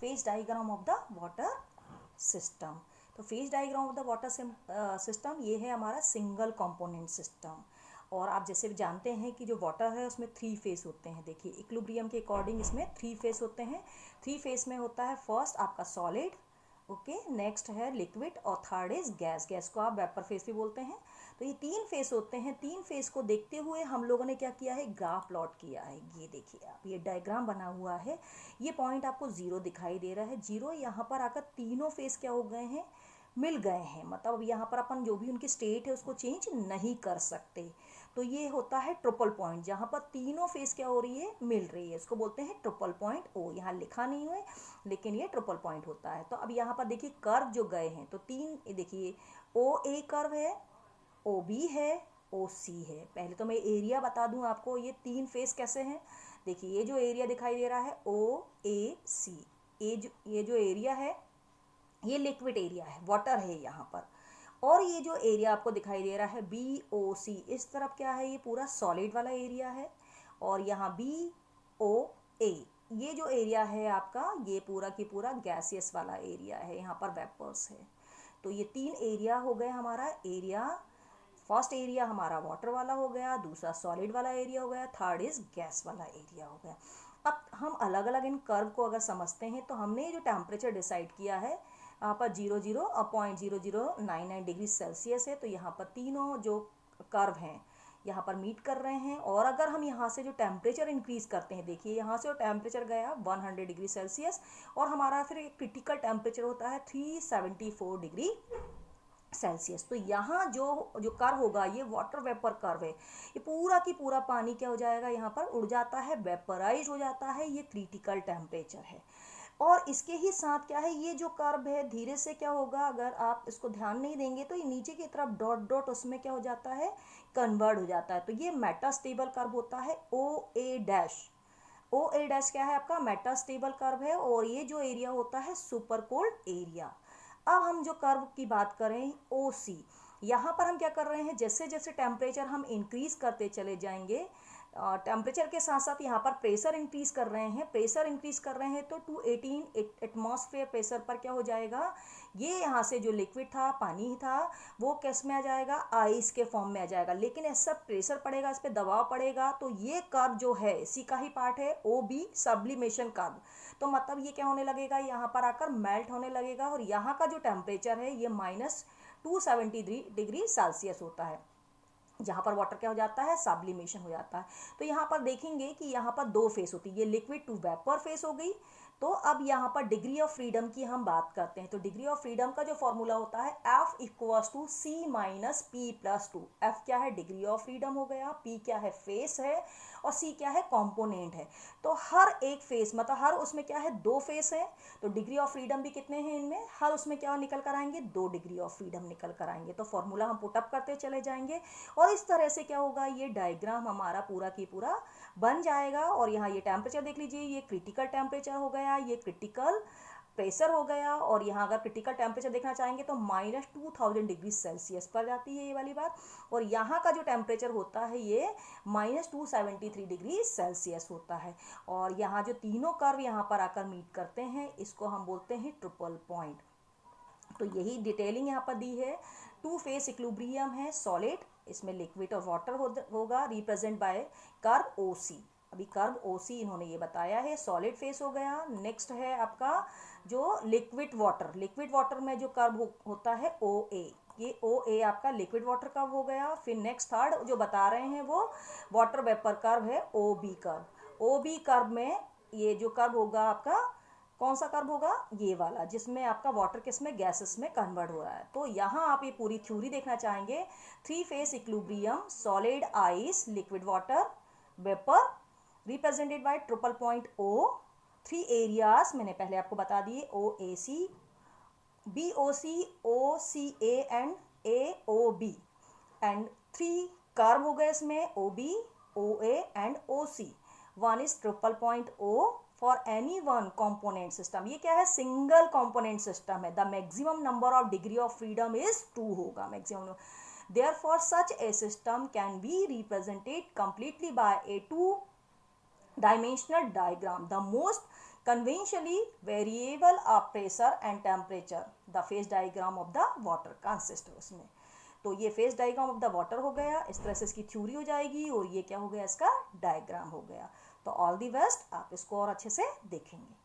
Phase diagram of the water system. तो phase diagram of the water system ये है हमारा सिंगल कंपोनेंट सिस्टम। और आप जैसे भी जानते हैं कि जो वाटर है उसमें 3 फेस होते हैं। देखिए इक्विलिब्रियम के अकॉर्डिंग इसमें 3 फेस होते हैं। 3 फेस में होता है फर्स्ट आपका सॉलिड, ओके, नेक्स्ट है लिक्विड और थर्ड इज गैस। गैस को आप वेपर फेस भी बोलते हैं। तो ये 3 फेस होते हैं। 3 फेस को देखते हुए हम लोगों ने क्या किया है, ग्राफ प्लॉट किया है। ये देखिए आप, ये डायग्राम बना हुआ है। ये पॉइंट आपको 0 दिखाई दे रहा है। 0 यहाँ पर आकर तीनों फेस क्या हो गए हैं, मिल गए हैं। मतलब यहाँ पर अपन जो भी उनकी स्टेट है उसको चेंज नहीं कर सकते। तो ये होता है ट्रिपल पॉइंट, जहाँ पर तीनों फेस क्या हो रही है, मिल रही है। इसको बोलते हैं ट्रिपल पॉइंट ओ। यहाँ लिखा नहीं है लेकिन ये ट्रिपल पॉइंट होता है। तो अब यहाँ पर देखिए कर्व जो गए हैं, तो 3 देखिए ओ ए कर्व है, ओ बी है, ओ सी है। पहले तो मैं एरिया बता दूं आपको, ये 3 फेस कैसे हैं। देखिए ये जो एरिया दिखाई दे रहा है ओ ए सी, ये जो एरिया है ये लिक्विड एरिया है, वाटर है यहाँ पर। और ये जो एरिया आपको दिखाई दे रहा है बी ओ सी, इस तरफ क्या है, ये पूरा सॉलिड वाला एरिया है। और यहाँ बी ओ ए, ये जो एरिया है आपका, ये पूरा की पूरा गैसियस वाला एरिया है, यहाँ पर वेपर्स है। तो ये 3 एरिया हो गए हमारा एरिया। फर्स्ट एरिया हमारा वाटर वाला हो गया, दूसरा सॉलिड वाला एरिया हो गया, थर्ड इज गैस वाला एरिया हो गया। अब हम अलग अलग इन कर्व को अगर समझते हैं तो हमने जो टेम्परेचर डिसाइड किया है यहाँ पर 00 और 0.0099 डिग्री सेल्सियस है। तो यहाँ पर तीनों जो कर्व हैं यहाँ पर मीट कर रहे हैं। और अगर हम यहाँ से जो टेम्परेचर इंक्रीज करते हैं, देखिए यहाँ से जो टेम्परेचर गया 100 डिग्री सेल्सियस और हमारा फिर एक क्रिटिकल टेम्परेचर होता है 374 डिग्री सेल्सियस। तो यहाँ जो कर्व होगा ये वाटर वेपर कर्व है। ये पूरा की पूरा पानी क्या हो जाएगा, यहाँ पर उड़ जाता है, वेपराइज हो जाता है। ये क्रिटिकल टेम्परेचर है। और इसके ही साथ क्या है, ये जो कर्व है धीरे से क्या होगा, अगर आप इसको ध्यान नहीं देंगे तो ये नीचे की तरफ डॉट डॉट उसमें क्या हो जाता है, कन्वर्ट हो जाता है। तो ये मेटास्टेबल कर्व होता है ओ ए डैश। ओ ए डैश क्या है आपका, मेटास्टेबल कर्व है। और ये जो एरिया होता है सुपर कोल्ड एरिया। अब हम जो कर्व की बात करें ओ सी, यहाँ पर हम क्या कर रहे हैं, जैसे जैसे टेम्परेचर हम इंक्रीज करते चले जाएंगे, टेम्परेचर के साथ साथ यहाँ पर प्रेशर इंक्रीज कर रहे हैं। प्रेशर इंक्रीज कर रहे हैं तो 218 एटमॉस्फेयर प्रेशर पर क्या हो जाएगा, ये यहाँ से जो लिक्विड था, पानी था, वो किस में आ जाएगा, आइस के फॉर्म में आ जाएगा। लेकिन ऐसा प्रेशर पड़ेगा, इस पर दबाव पड़ेगा, तो ये कर्व जो है इसी का ही पार्ट है ओ बी, सब्लिमेशन कर्व। तो मतलब ये क्या होने लगेगा, यहाँ पर आकर मेल्ट होने लगेगा। और यहाँ का जो टेम्परेचर है ये -273 डिग्री सेल्सियस होता है, जहाँ पर वाटर क्या हो जाता है, सब्लिमेशन हो जाता है। तो यहाँ पर देखेंगे कि यहाँ पर 2 फेस होती है, ये लिक्विड टू वेपर फेस हो गई। तो अब यहाँ पर डिग्री ऑफ फ्रीडम की हम बात करते हैं। तो डिग्री ऑफ फ्रीडम का जो फॉर्मूला होता है F = C - P+2। F क्या है, डिग्री ऑफ फ्रीडम हो गया, P क्या है, फेस है, और C क्या है, कंपोनेंट है। तो हर एक फेस, मतलब हर उसमें क्या है, 2 फेस है। तो डिग्री ऑफ फ्रीडम भी कितने हैं इनमें, हर उसमें क्या निकल कर आएंगे, 2 डिग्री ऑफ फ्रीडम निकल कर आएंगे। तो फॉर्मूला हम पुटअप करते चले जाएंगे और इस तरह से क्या होगा, ये डायग्राम हमारा पूरा की पूरा बन जाएगा। और यहाँ ये टेम्परेचर देख लीजिए, ये क्रिटिकल टेम्परेचर हो गया, ये क्रिटिकल प्रेशर हो गया। और यहाँ अगर क्रिटिकल टेम्परेचर देखना चाहेंगे तो -2000 डिग्री सेल्सियस पर जाती है ये वाली बात। और यहाँ का जो टेम्परेचर होता है ये -273 डिग्री सेल्सियस होता है। और यहाँ जो तीनों कर्व यहाँ पर आकर मीट करते हैं, इसको हम बोलते हैं ट्रिपल पॉइंट। तो यही डिटेलिंग यहाँ पर दी है। 2 फेस इक्विलिब्रियम है, सॉलिड, इसमें लिक्विड और वाटर होगा, रिप्रेजेंट बाय कर्व ओ सी। अभी कर्व ओ सी इन्होंने ये बताया है, सॉलिड फेस हो गया। नेक्स्ट है आपका जो लिक्विड वाटर में जो कर्व होता है ओ ए, ये ओ ए आपका लिक्विड वाटर कर्व हो गया। फिर नेक्स्ट थर्ड जो बता रहे हैं वो वाटर वेपर कर्व है O B curve. O B curve में ये जो कर्व होगा आपका, कौन सा कर्व होगा, ये वाला, जिसमें आपका वाटर किस में, गैसेस में कन्वर्ट हो रहा है। तो यहाँ आप ये पूरी थ्योरी देखना चाहेंगे, 3 phase equilibrium, solid, ice, liquid water, vapour, represented by triple point O. 3 areas मैंने पहले आपको बता दिए, O A C, B O C, O C A and A O B, and 3 curve हो गए इसमें, O B, O A and O C. 1 is triple point O for any one component system. ये क्या है, single component system है। The maximum number of degree of freedom is 2 होगा maximum. Therefore, such a system can be represented completely by a 2-dimensional diagram. The most conventionally variable of pressure and temperature the phase diagram of the water consist उसमें। तो ये phase diagram of the water हो गया, इस तरह से इसकी theory हो जाएगी और ये क्या हो गया, इसका डायग्राम हो गया। तो ऑल दी बेस्ट, आप इसको और अच्छे से देखेंगे।